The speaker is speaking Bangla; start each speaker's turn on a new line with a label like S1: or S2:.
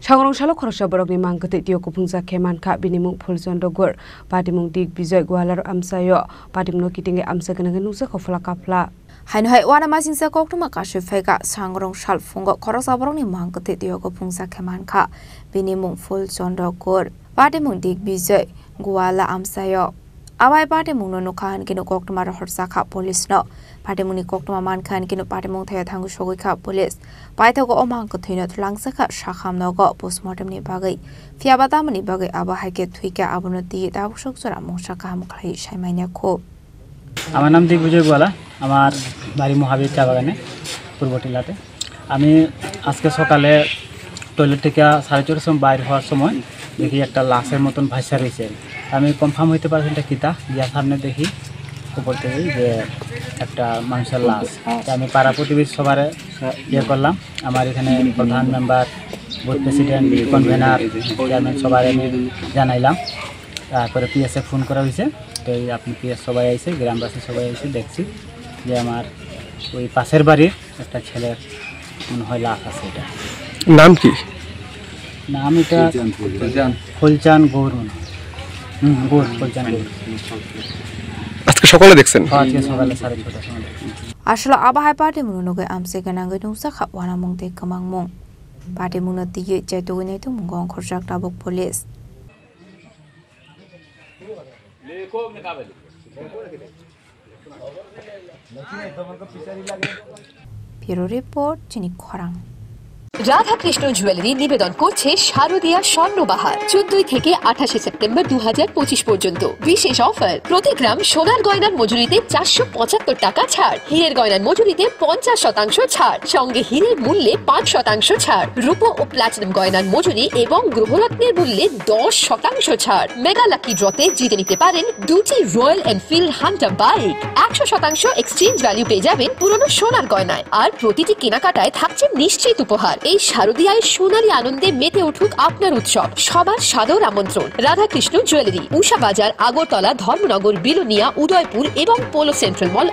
S1: Sangrong Shalok Khorosha Borokni Mangkete Tio Kupungsa Keman Ka Binimung Fulsondo Gor Patimung Dik Bijoy Gwalar Amsayo Patimno Kitinge Amsa Gananganusa Kofla Kapla
S2: Hanhai wana masinsa koktuma kashe fega sangrong shal fungo khorosa borokni mangkete Tio Kupungsa Keman Ka Binimung Fulsondo Gor Patimung Dik Bijoy Gwalar Amsayo Awai Patimung no Nukan Kino Koktuma Horsa Ka Police no Patimuni Koktuma Mankan Kino Patimung Thaya Thangu Shogi Ka Police Paithago Omang Kothino Langsaka Shakham Nogo Postmortem ni Bagai Fiabata Mani Bagai Aba Hake Twika Abunati Dabushok Sura Moshaka Hamklai Shaimania Ko
S3: আমার নাম দিক বিজয় গোয়ালা আমার বাড়ি মহাবীর চা বাগানে পূর্ব টিলাতে আমি আজকে সকালে টয়লেট থেকে 4:30 সময় বাইরে হওয়ার সময় দেখি একটা লাশের মতন ভাসা রয়েছে আমি কনফার্ম হইতে পারছি এটা কিতা গিয়া সামনে দেখি উপর থেকে যে একটা মানুষের লাশ আমি পাড়া প্রতিবেশী সবার ইয়ে করলাম আমার এখানে প্রধান member booth president convener chairman সবার আমি জানাইলাম তারপরে পিএসএ ফোন করা হয়েছে তো আপনি পিএস সবাই আইছে গ্রামবাসী সবাই আইছে দেখছি যে আমার ওই পাশের বাড়ির একটা ছেলের মনে হয় লাশ আছে এটা
S4: নাম কি
S3: নাম এটা ফুলচান গৌর গৌর ফুলচান গৌর
S4: আজকে সকালে দেখছেন
S3: আজকে সকালে 6:30টার সময়
S2: Ashlo Abahai Patimung no Amse Ganangai Nusa Wana Mungte Kamang Mung Patimung Ti Jaitu Mungong Khorjak Tabuk Police Bureau Report Chini Khorang
S5: Radha Krishna jewellery নিবেদন করছে শারদীয়া স্বর্ণবাহার 14 থেকে 28 সেপ্টেম্বর 2025 পর্যন্ত বিশেষ অফার প্রতি গ্রাম সোনার গয়নার মজুরিতে 475 টাকা ছাড় হীরের গয়নার মজুরিতে 50% ছাড় সঙ্গে হীরের মূল্যে 5% ছাড় রূপো ও প্লাটিনাম গয়নার মজুরি এবং গ্রহরত্নের মূল্যে 10% ছাড় মেগা লাকি ড্রতে জিতে নিতে পারেন দুটি royal Enfield Hunter bike 100% exchange value পেয়ে যাবেন পুরনো সোনার গয়নায় আর প্রতিটি কেনাকাটায় থাকছে নিশ্চিত উপহার এই শারদীয়ায় সোনালী আনন্দে মেতে উঠুক আপনার উৎসব সবার সাদর আমন্ত্রণ রাধা কৃষ্ণ জুয়েলারি উষা বাজার আগরতলা ধর্মনগর বিলোনিয়া উদয়পুর এবং পোলো সেন্ট্রাল মল